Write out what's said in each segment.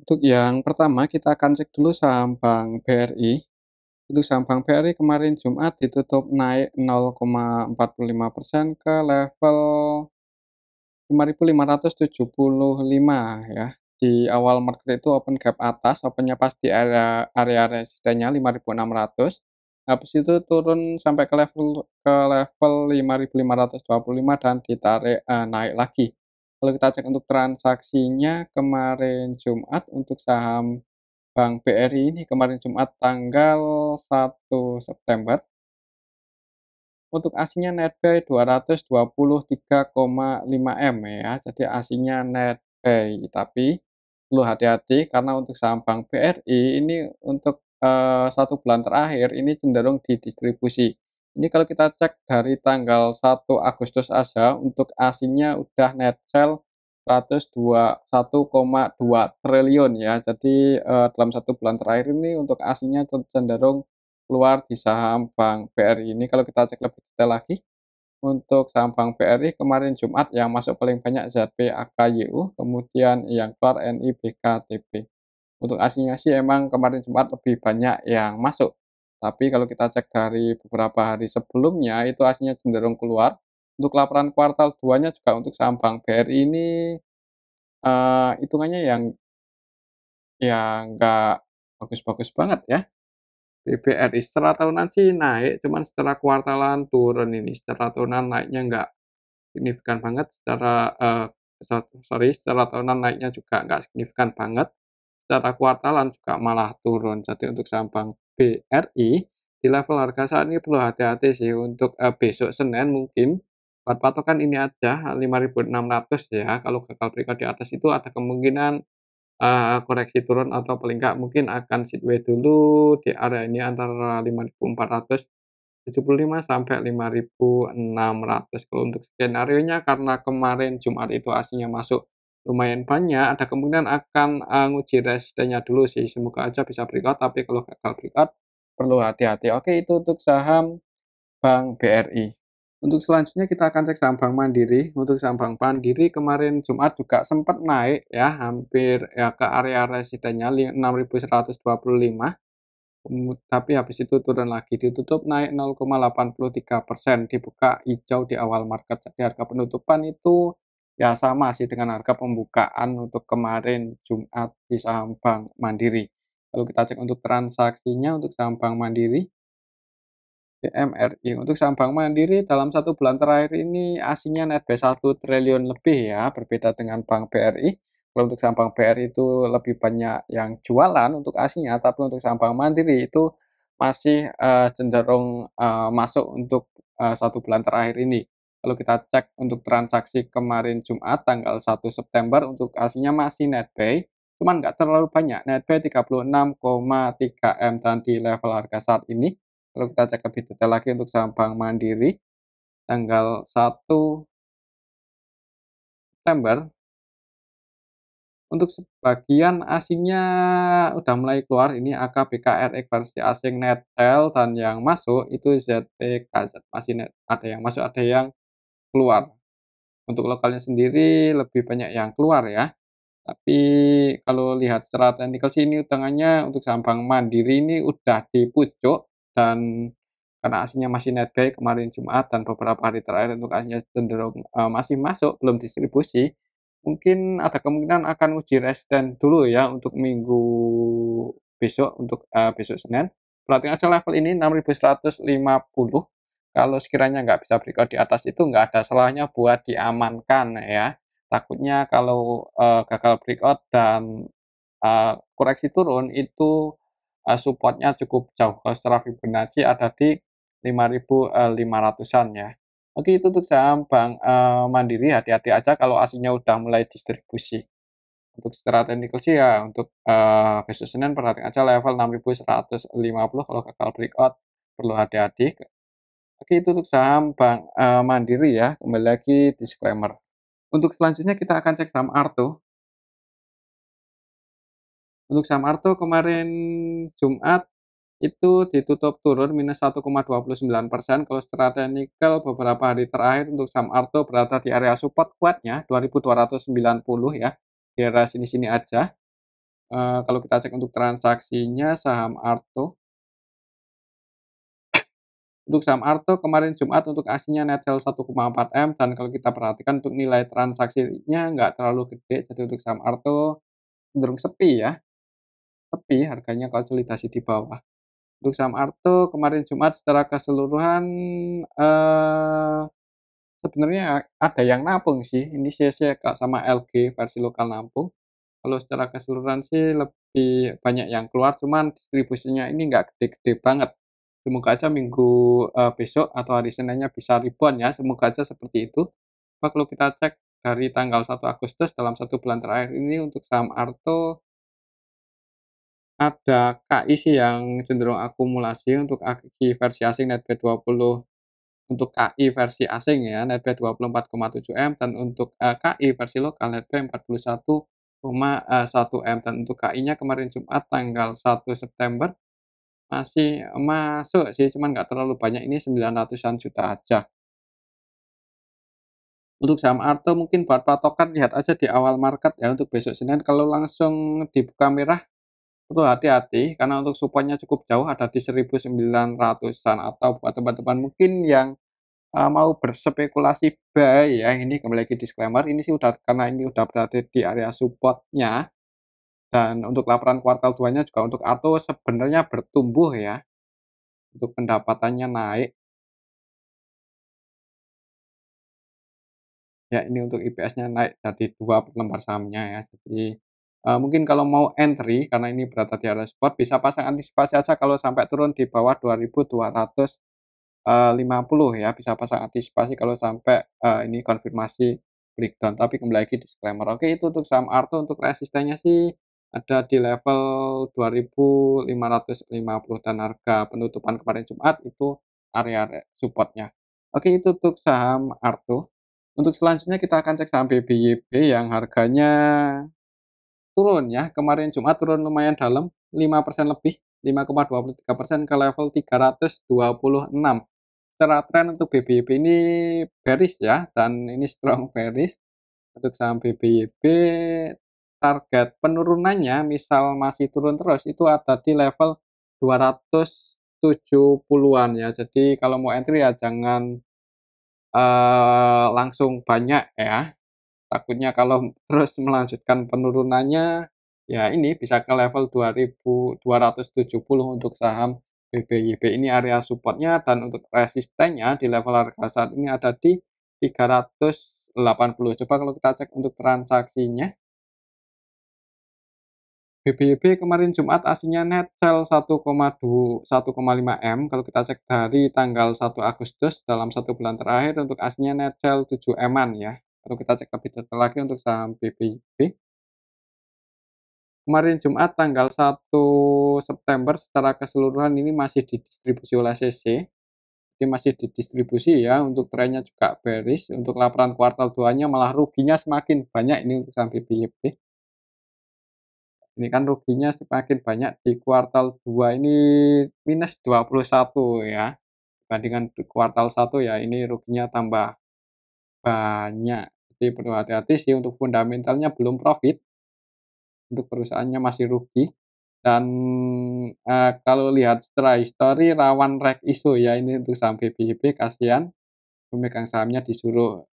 Untuk yang pertama kita akan cek dulu saham Bank BRI. Untuk saham Bank BRI kemarin Jumat ditutup naik 0,45% ke level 5.575 ya. Di awal market itu open gap atas, opennya pas di area resistennya 5.600. Habis itu turun sampai ke level 5.525 dan ditarik naik lagi. Kalau kita cek untuk transaksinya kemarin Jumat untuk saham Bank BRI ini kemarin Jumat tanggal 1 September, untuk aslinya netbuy 223,5 M ya, jadi aslinya netbuy. Tapi perlu hati-hati karena untuk saham Bank BRI ini untuk 1 bulan terakhir ini cenderung didistribusi. Ini kalau kita cek dari tanggal 1 Agustus aja untuk aslinya udah net sell 1,2 triliun ya. Jadi dalam 1 bulan terakhir ini untuk aslinya cenderung keluar di saham Bank BRI ini. Kalau kita cek lebih detail lagi, untuk saham Bank BRI kemarin Jumat yang masuk paling banyak ZPAKYU, kemudian yang keluar NIBKTB. Untuk aslinya sih emang kemarin Jumat lebih banyak yang masuk, tapi kalau kita cek dari beberapa hari sebelumnya itu aslinya cenderung keluar. Untuk laporan kuartal 2-nya juga untuk saham Bank BRI ini, hitungannya yang nggak bagus-bagus banget ya. BBRI secara tahunan sih naik, cuman secara kuartalan turun ini. Secara tahunan naiknya nggak signifikan banget, secara tahunan naiknya juga nggak signifikan banget, secara kuartalan juga malah turun. Jadi untuk saham Bank BRI, di level harga saat ini perlu hati-hati sih untuk, besok Senin mungkin, buat patokan ini aja 5.600 ya, kalau gagal breakout di atas itu ada kemungkinan koreksi turun atau paling nggak mungkin akan sideway dulu di area ini antara 5.475 sampai 5.600. Kalau untuk skenarionya karena kemarin Jumat itu aslinya masuk lumayan banyak, ada kemungkinan akan, nguji resistennya dulu sih, semoga aja bisa breakout, tapi kalau gagal breakout perlu hati-hati. Oke, itu untuk saham Bank BRI. Untuk selanjutnya kita akan cek saham Bank Mandiri. Untuk saham Bank Mandiri kemarin Jumat juga sempat naik ya, hampir ya ke area resistennya 6.125, tapi habis itu turun lagi, ditutup naik 0,83%, dibuka hijau di awal market. Jadi harga penutupan itu ya sama sih dengan harga pembukaan untuk kemarin Jumat di saham Bank Mandiri. Kalau kita cek untuk transaksinya untuk saham Bank Mandiri BMRI. Untuk saham Bank Mandiri dalam 1 bulan terakhir ini aslinya netbuy 1 triliun lebih ya, berbeda dengan Bank BRI. Kalau untuk saham Bank BRI itu lebih banyak yang jualan untuk aslinya, tapi untuk saham Bank Mandiri itu masih, cenderung, masuk untuk, 1 bulan terakhir ini. Kalau kita cek untuk transaksi kemarin Jumat tanggal 1 September untuk aslinya masih netbuy, cuman nggak terlalu banyak, netbuy 36,3 M dan di level harga saat ini kalau kita cek lebih detail lagi untuk saham Bank Mandiri tanggal 1 September, untuk sebagian aslinya udah mulai keluar ini AKBKRX versi asing net sell dan yang masuk itu ZPKZ masih ada yang masuk, ada yang keluar. Untuk lokalnya sendiri lebih banyak yang keluar ya. Tapi kalau lihat secara teknikal sih ini hitungannya untuk saham Bank Mandiri ini udah di pucuk dan karena aslinya masih netbuy kemarin Jumat dan beberapa hari terakhir untuk aslinya cenderung, masih masuk belum distribusi, mungkin ada kemungkinan akan uji resisten dulu ya untuk minggu besok untuk, besok Senin. Perhatikan aja level ini 6.150, kalau sekiranya nggak bisa breakout di atas itu nggak ada salahnya buat diamankan ya. Takutnya kalau, gagal breakout dan, koreksi turun itu, support-nya cukup jauh. Kalau secara Fibonacci ada di 5.500-an ya. Oke, itu untuk saham Bank, Mandiri, hati-hati aja kalau aslinya udah mulai distribusi. Untuk secara teknikal sih ya untuk, besok Senin perhatikan aja level 6.150, kalau gagal breakout perlu hati-hati. Oke, itu untuk saham Bank, Mandiri ya. Kembali lagi disclaimer. Untuk selanjutnya kita akan cek saham Arto. Untuk saham Arto kemarin Jumat itu ditutup turun minus 1,29%. Kalau secara teknikal beberapa hari terakhir untuk saham Arto berada di area support kuatnya 2.290 ya, di area sini-sini aja. kalau kita cek untuk transaksinya saham Arto, untuk saham Arto kemarin Jumat untuk aslinya net sell 1,4 M, dan kalau kita perhatikan untuk nilai transaksinya nggak terlalu gede, jadi untuk saham Arto cenderung sepi ya, sepi harganya konsolidasi di bawah. Untuk saham Arto kemarin Jumat secara keseluruhan, eee, sebenarnya ada yang nampung sih, ini CC Kak sama LG versi lokal nampung. Kalau secara keseluruhan sih lebih banyak yang keluar, cuman distribusinya ini nggak gede-gede banget. Semoga aja minggu, besok atau hari Seninnya bisa rebound ya, semoga aja seperti itu. Coba kalau kita cek dari tanggal 1 Agustus dalam 1 bulan terakhir ini untuk saham Arto ada KI sih yang cenderung akumulasi untuk AKI versi asing Netbet 20, untuk KI versi asing ya Netbet 24,7 M, dan untuk, KI versi lokal Netbet 41,1 M, dan untuk KI-nya kemarin Jumat tanggal 1 September masih masuk sih, cuman nggak terlalu banyak, ini 900-an juta aja. Untuk saham Arto mungkin buat patokan lihat aja di awal market ya untuk besok Senin, kalau langsung dibuka merah perlu hati-hati karena untuk support-nya cukup jauh ada di 1900-an, atau buat teman-teman mungkin yang, mau berspekulasi buy ya, ini kembali lagi disclaimer, ini sih udah karena ini udah berada di area support-nya, dan untuk laporan kuartal 2-nya juga untuk Arto sebenarnya bertumbuh ya, untuk pendapatannya naik. Ya, ini untuk IPS-nya naik jadi 2 per lembar sahamnya ya. Jadi, mungkin kalau mau entry karena ini berada di area support bisa pasang antisipasi aja kalau sampai turun di bawah 2200, 50 ya, bisa pasang antisipasi kalau sampai, ini konfirmasi breakdown, tapi kembali lagi disclaimer. Oke, itu untuk saham Arto, untuk resistennya sih ada di level 2550, dan harga penutupan kemarin Jumat itu area support-nya. Oke, itu untuk saham Arto. Untuk selanjutnya kita akan cek saham BBYB yang harganya turun ya, kemarin Jumat turun lumayan dalam, 5% lebih, 5,23% ke level 326. Secara tren untuk BBYB ini bearish ya, dan ini strong bearish. Untuk saham BBYB, target penurunannya misal masih turun terus itu ada di level 270-an ya. Jadi kalau mau entry ya jangan, langsung banyak ya. Takutnya kalau terus melanjutkan penurunannya, ya ini bisa ke level 2270 untuk saham BBYB, ini area support-nya, dan untuk resistennya di level harga saat ini ada di 380. Coba kalau kita cek untuk transaksinya, BBYB kemarin Jumat aslinya net sell 1,5 M, kalau kita cek dari tanggal 1 Agustus dalam 1 bulan terakhir untuk aslinya net sell 7 M-an ya. Kalau kita cek lebih detail lagi untuk saham BBYB, kemarin Jumat tanggal 1 September secara keseluruhan ini masih didistribusi oleh CC, ini masih didistribusi ya, untuk trennya juga bearish, untuk laporan kuartal 2-nya malah ruginya semakin banyak ini untuk saham BBYB. Ini kan ruginya semakin banyak di kuartal 2 ini minus 21 ya, dibandingkan di kuartal 1 ya ini ruginya tambah banyak. Jadi perlu hati-hati sih, untuk fundamentalnya belum profit, untuk perusahaannya masih rugi. Dan, kalau lihat secara histori rawan reg issue ya ini untuk saham BBYB, kasihan pemegang sahamnya disuruh,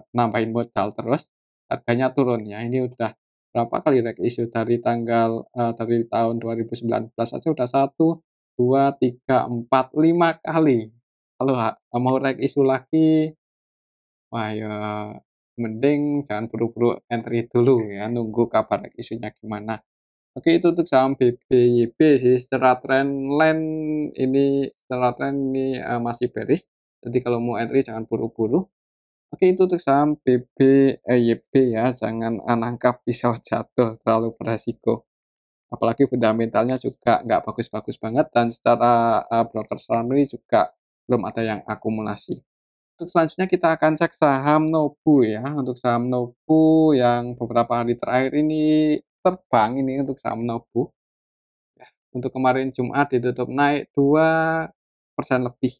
nambahin modal terus, harganya turun ya. Ini udah berapa kali reg issue dari tanggal, dari tahun 2019 aja udah 1, 2, 3, 4, 5 kali. Kalau mau reg issue lagi, wah ya mending jangan buru-buru entry dulu ya, nunggu kabar reg issue-nya gimana. Oke, itu untuk saham BBYB sih, secara trendline ini, secara tren ini, masih bearish, jadi kalau mau entry jangan buru-buru. Oke, itu untuk saham BBYB ya, jangan, nangkap pisau jatuh, terlalu beresiko. Apalagi fundamentalnya juga nggak bagus-bagus banget, dan secara, broker summary juga belum ada yang akumulasi. Untuk selanjutnya kita akan cek saham Nobu ya, untuk saham Nobu yang beberapa hari terakhir ini terbang ini untuk saham Nobu. Untuk kemarin Jumat ditutup naik 2% lebih,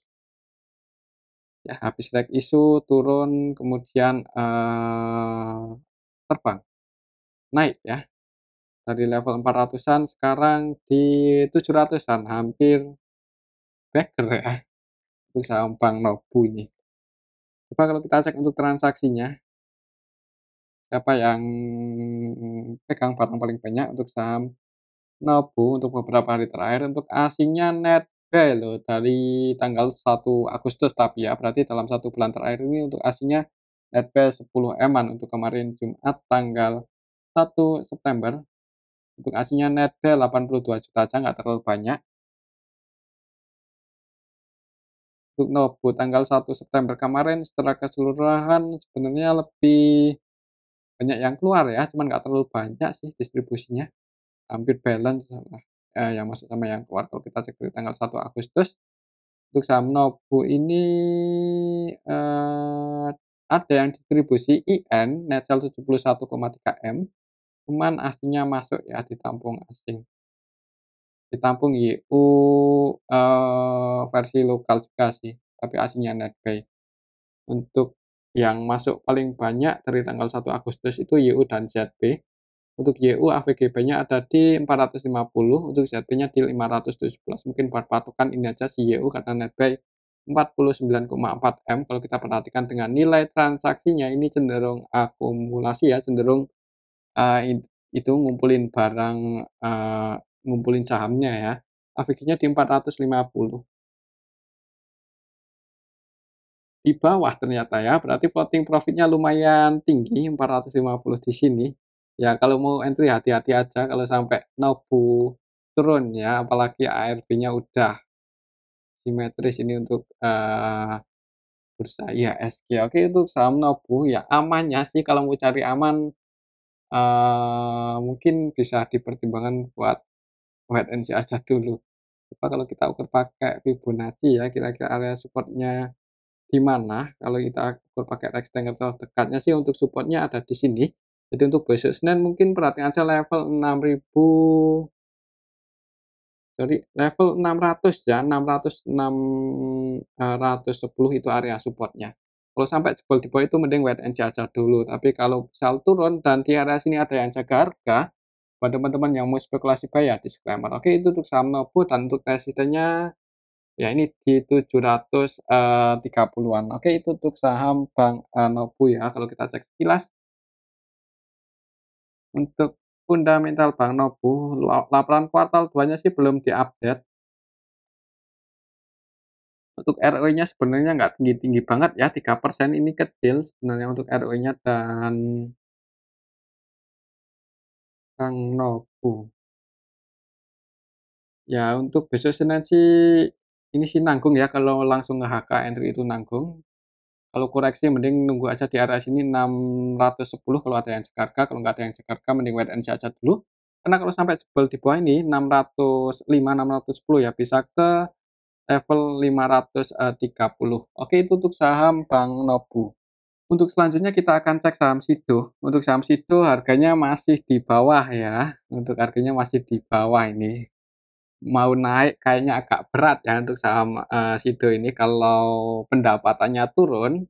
ya habis reg issue turun kemudian, terbang, naik ya. Dari level 400-an sekarang di 700-an, hampir breaker ya untuk saham Bank Nobu ini. Coba kalau kita cek untuk transaksinya, siapa yang pegang barang paling banyak untuk saham Nobu untuk beberapa hari terakhir, untuk asingnya netbuy loh dari tanggal 1 Agustus, tapi ya berarti dalam 1 bulan terakhir ini untuk asingnya netbuy 10 M-an untuk kemarin Jumat tanggal 1 September. Untuk asingnya netbuy 82 juta aja, nggak terlalu banyak. Untuk Nobu tanggal 1 September kemarin secara keseluruhan sebenarnya lebih banyak yang keluar ya, cuman nggak terlalu banyak sih distribusinya, hampir balance lah, yang masuk sama yang keluar. Kalau kita cek dari tanggal 1 Agustus, untuk saham Nobu ini, ada yang distribusi IN net sell 71,3 M, cuman aslinya masuk ya, ditampung asing. Ditampung YU, versi lokal juga sih, tapi aslinya netbuy. Untuk yang masuk paling banyak dari tanggal 1 Agustus itu YU dan ZB. Untuk YU AVGB-nya ada di 450, untuk ZB-nya di 517. Mungkin buat patokan ini aja si YU karena netbuy 49,4 M. Kalau kita perhatikan dengan nilai transaksinya ini cenderung akumulasi ya, cenderung itu ngumpulin barang, ngumpulin sahamnya ya. AVG-nya di 450. Di bawah ternyata ya, berarti floating profit-nya lumayan tinggi, 450 di sini. Ya kalau mau entry hati-hati aja kalau sampai Nobu turun ya, apalagi ARB-nya udah simetris ini untuk, bursa IHSG. Oke, untuk saham Nobu ya amannya sih kalau mau cari aman, mungkin bisa dipertimbangkan buat wait and see aja dulu. Coba kalau kita ukur pakai Fibonacci ya, kira-kira area support-nya di mana. Kalau kita ukur pakai rectangle terdekatnya sih untuk support-nya ada di sini. Jadi untuk besok Senin mungkin perhatikan aja level 6.000, sorry, level 600 ya, 610 itu area support-nya. Kalau sampai jebol di bawah itu mending wait and see aja dulu, tapi kalau misal turun dan di area sini ada yang jaga harga, buat teman-teman yang mau spekulasi buy ya disclaimer. Oke, itu untuk saham Nobu dan untuk resistennya ya ini di 730-an. Oke, itu untuk saham Bank, Nobu ya. Kalau kita cek sekilas untuk fundamental Bank Nobu, laporan kuartal 2-nya sih belum diupdate. Untuk ROE-nya sebenarnya nggak tinggi-tinggi banget ya, 3% ini kecil sebenarnya untuk ROE-nya dan Bank Nobu. Ya untuk besok Senin sih, ini sih nanggung ya kalau langsung nge-HK entry itu nanggung. Kalau koreksi mending nunggu aja di area sini 610 kalau ada yang Jakarta, kalau nggak ada yang Jakarta mending wait and see aja dulu. Karena kalau sampai jebol di bawah ini 605, 610 ya bisa ke level 530. Oke, itu untuk saham Bank Nobu. Untuk selanjutnya kita akan cek saham Sido. Untuk saham Sido harganya masih di bawah ya. Untuk harganya masih di bawah ini. Mau naik kayaknya agak berat ya untuk saham, Sido ini kalau pendapatannya turun.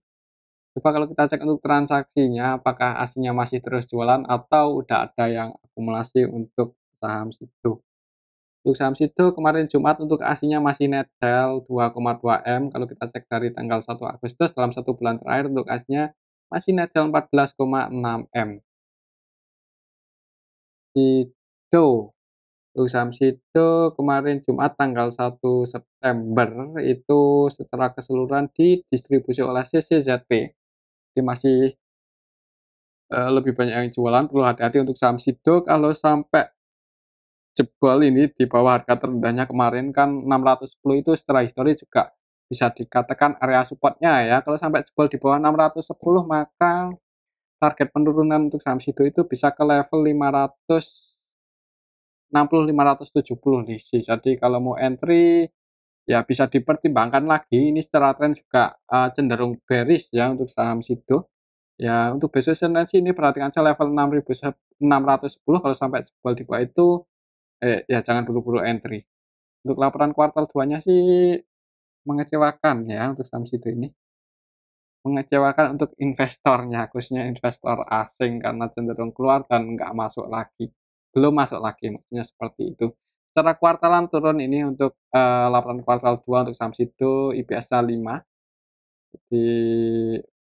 Coba kalau kita cek untuk transaksinya, apakah aslinya masih terus jualan atau udah ada yang akumulasi untuk saham Sido. Untuk saham Sido kemarin Jumat untuk aslinya masih net sell 2,2 M, kalau kita cek dari tanggal 1 Agustus dalam 1 bulan terakhir untuk aslinya masih net sell 14,6 M. Sido, untuk saham Sido kemarin Jumat tanggal 1 September itu secara keseluruhan didistribusi oleh CCZP. Jadi masih lebih banyak yang jualan, perlu hati-hati untuk saham Sido kalau sampai jebol ini di bawah harga terendahnya kemarin kan 610 itu secara histori juga bisa dikatakan area support-nya ya. Kalau sampai jebol di bawah 610 maka target penurunan untuk saham Sido itu bisa ke level 560, 570 nih sih. Jadi kalau mau entry ya bisa dipertimbangkan lagi. Ini secara tren juga cenderung bearish ya untuk saham Sido. Ya, untuk besok Senin sih ini perhatikan aja level 6.610 kalau sampai jebol di bawah itu, ya jangan buru-buru entry. Untuk laporan kuartal 2-nya sih mengecewakan ya untuk saham Sido ini. Mengecewakan untuk investornya, khususnya investor asing karena cenderung keluar dan nggak masuk lagi. belum masuk lagi, maksudnya seperti itu. Secara kuartalan turun ini untuk, laporan kuartal 2 untuk saham Sido, IPS-nya 5, jadi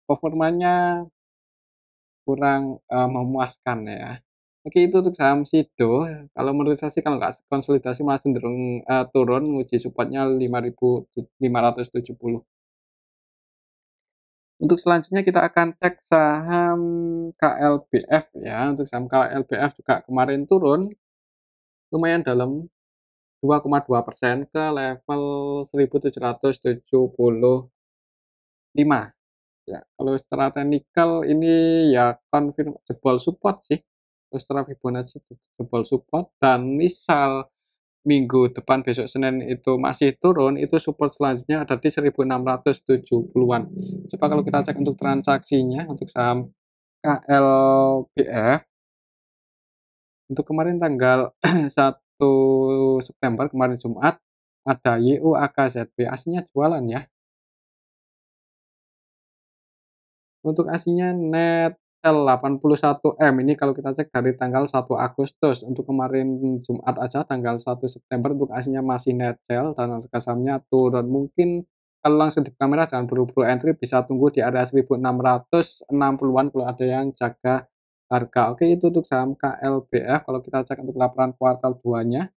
performanya kurang, memuaskan ya. Oke, itu untuk saham Sido, kalau menurut saya sih kalau nggak konsolidasi malah cenderung, turun, nguji supportnya 5.570. Untuk selanjutnya kita akan cek saham KLBF ya. Untuk saham KLBF juga kemarin turun lumayan dalam, 2,2% ke level 1.775 ya. Kalau secara teknikal ini ya jebol support sih. Terus secara Fibonacci jebol support, dan misal minggu depan besok Senin itu masih turun, itu support selanjutnya ada di 1.670-an. Coba kalau kita cek untuk transaksinya untuk saham KLBF untuk kemarin tanggal 1 September kemarin Jumat, ada YUAKZB, aslinya jualan ya. Untuk aslinya net sell 81M, ini kalau kita cek dari tanggal 1 Agustus, untuk kemarin Jumat aja tanggal 1 September untuk aslinya masih net sell dan harga sahamnya turun. Mungkin kalau langsung di kamera jangan buru-buru entry, bisa tunggu di area 1.660-an kalau ada yang jaga harga. Oke, itu untuk saham KLBF. Kalau kita cek untuk laporan kuartal 2-nya,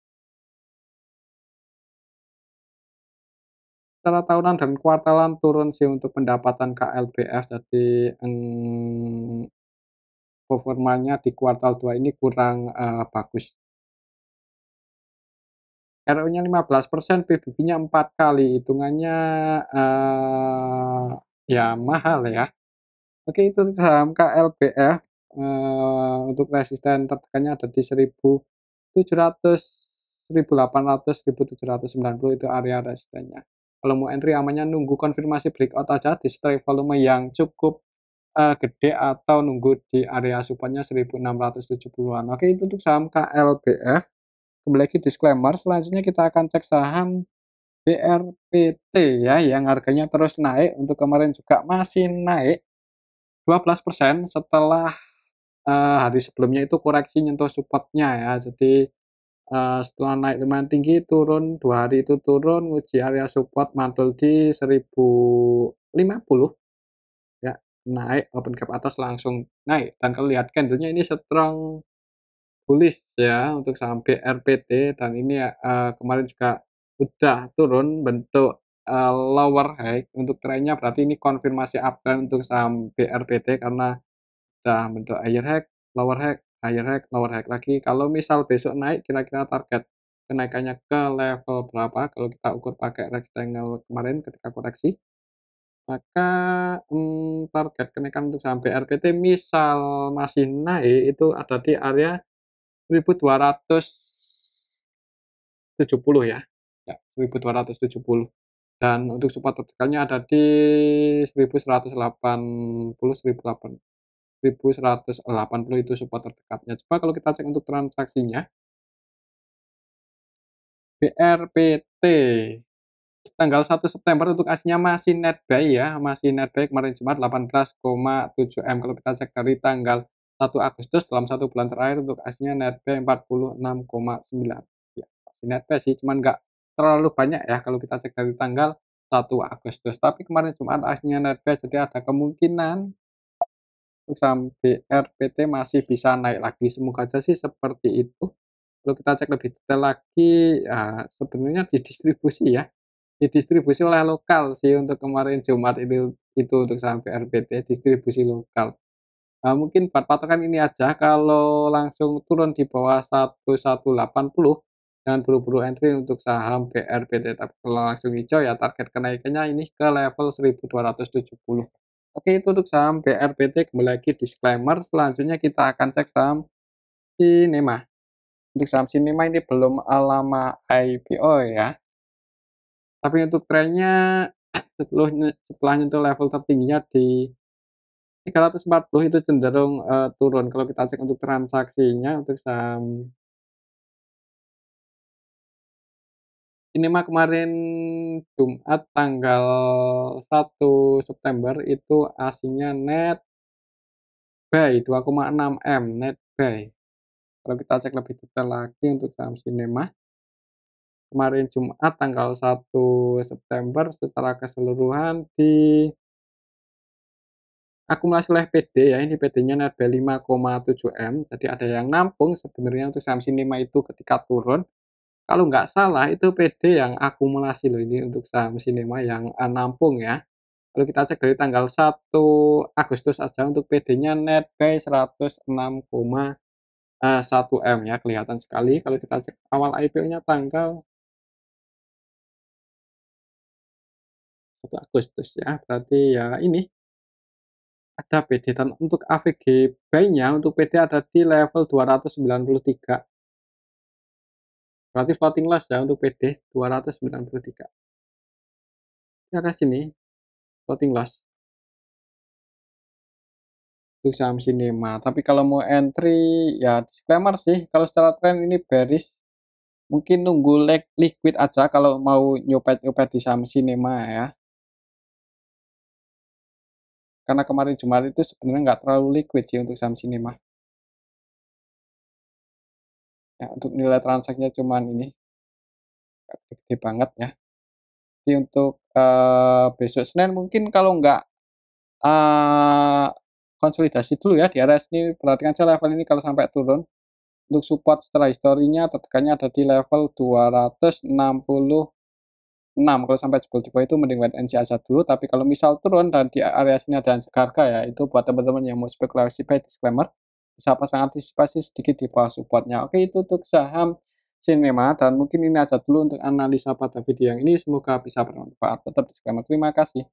secara tahunan dan kuartalan turun sih untuk pendapatan KLBF, jadi, performanya di kuartal 2 ini kurang, bagus. ROE-nya 15%, PBB-nya 4 kali, hitungannya, ya mahal ya. Oke, itu saham KLBF, untuk resisten tertekannya ada di 1.700, 1.800, 1.790 itu area resistennya. Kalau mau entry amannya nunggu konfirmasi breakout aja di strike volume yang cukup, gede, atau nunggu di area support-nya 1.670-an. Oke, itu untuk saham KLBF. Kembali lagi disclaimer, selanjutnya kita akan cek saham BRPT ya, yang harganya terus naik, untuk kemarin juga masih naik 12% setelah, hari sebelumnya itu koreksi nyentuh support-nya ya. Jadi, setelah naik lumayan tinggi, turun 2 hari itu turun, uji area support mantul di 1.050 ya, naik open gap atas langsung naik, dan kalau lihat candlenya ini strong bullish ya untuk saham BRPT, dan ini ya, kemarin juga udah turun bentuk, lower high. Untuk trennya berarti ini konfirmasi uptrend untuk saham BRPT karena udah bentuk higher high, lower high, higher high, lower high lagi. Kalau misal besok naik, kira-kira target kenaikannya ke level berapa kalau kita ukur pakai rectangle kemarin ketika koreksi? Maka, target kenaikan untuk saham BRPT misal masih naik itu ada di area 1.270 ya, 1.270, dan untuk support terdekalnya ada di 1.180, 1.180 itu support terdekatnya. Coba kalau kita cek untuk transaksinya, BRPT tanggal 1 September untuk aslinya masih net buy ya, masih net buy kemarin Jumat 18,7 M. Kalau kita cek dari tanggal 1 Agustus dalam 1 bulan terakhir untuk aslinya net buy 46,9. Ya, masih net buy sih, cuman nggak terlalu banyak ya kalau kita cek dari tanggal 1 Agustus. Tapi kemarin Jumat aslinya net buy, jadi ada kemungkinan untuk saham BRPT masih bisa naik lagi. Semoga aja sih seperti itu. Kalau kita cek lebih detail lagi, ya sebenarnya didistribusi ya. Didistribusi oleh lokal sih untuk kemarin Jumat itu untuk saham BRPT distribusi lokal. Mungkin buat patokan ini aja, kalau langsung turun di bawah 1180 jangan buru-buru entry untuk saham BRPT, tapi kalau langsung hijau ya target kenaikannya ini ke level 1.270. Oke, itu untuk saham BRPT. Kembali lagi disclaimer, selanjutnya kita akan cek saham Sinema. Untuk saham Sinema ini belum lama IPO ya. Tapi untuk trennya setelah nyentuh level tertingginya di 340 itu cenderung, turun. Kalau kita cek untuk transaksinya untuk saham Sinema kemarin Jumat tanggal 1 September itu aslinya net buy 2,6 M net buy. Kalau kita cek lebih detail lagi untuk saham Sinema, kemarin Jumat tanggal 1 September secara keseluruhan diakumulasi oleh PD ya, ini PD-nya netbuy 5,7 M, jadi ada yang nampung sebenarnya untuk saham Sinema itu ketika turun. Kalau nggak salah itu PD yang akumulasi loh ini untuk saham Sinema yang, nampung ya. Kalau kita cek dari tanggal 1 Agustus aja untuk PD-nya netbuy 106,1 M ya, kelihatan sekali kalau kita cek awal IPO-nya tanggal 1 Agustus ya, berarti ya ini ada PD dan untuk AVG buy-nya untuk PD ada di level 293, berarti floating loss ya untuk PD 293. Di area sini floating loss untuk saham Sinema, tapi kalau mau entry ya disclaimer sih, kalau secara tren ini bearish, mungkin nunggu liquid aja kalau mau nyopet-nyopet di saham Sinema ya. Karena kemarin Jumat itu sebenarnya nggak terlalu liquid sih untuk saham Sinema. Ya, untuk nilai transaksinya cuman ini nggak gede banget ya. Jadi untuk besok Senin mungkin kalau nggak konsolidasi dulu ya di area sini, perhatikan aja level ini kalau sampai turun. Untuk support setelah historinya tertekannya ada di level 266, kalau sampai jebol di bawah itu mending wait and see aja dulu, tapi kalau misal turun dan di area sini ada anjak harga ya, itu buat teman-teman yang mau spekulasi buy disclaimer, bisa pasang antisipasi sedikit di bawah supportnya. Oke, itu untuk saham Sinema dan mungkin ini aja dulu untuk analisa pada video yang ini, semoga bisa bermanfaat. Tetap disclaimer. Terima kasih.